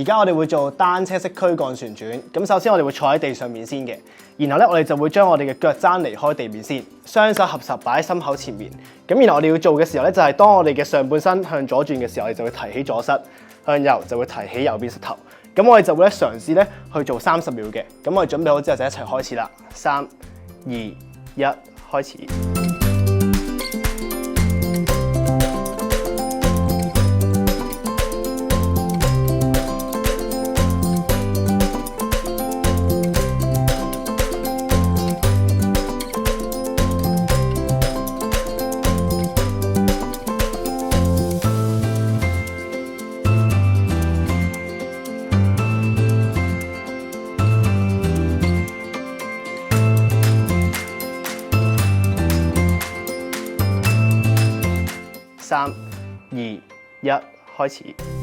家我哋會做單車式軀幹旋轉。咁首先我哋會坐喺地上面先嘅，然後咧我哋就會將我哋嘅腳踭離開地面先，雙手合十擺喺心口前面。咁然後我哋要做嘅時候咧，就係當我哋嘅上半身向左轉嘅時候，我哋就會提起左膝，向右就會提起右邊膝頭。咁我哋就會咧嘗試咧去做30秒嘅。咁我哋準備好之後就一齊開始啦。3、2、1，開始。3、2、1，開始。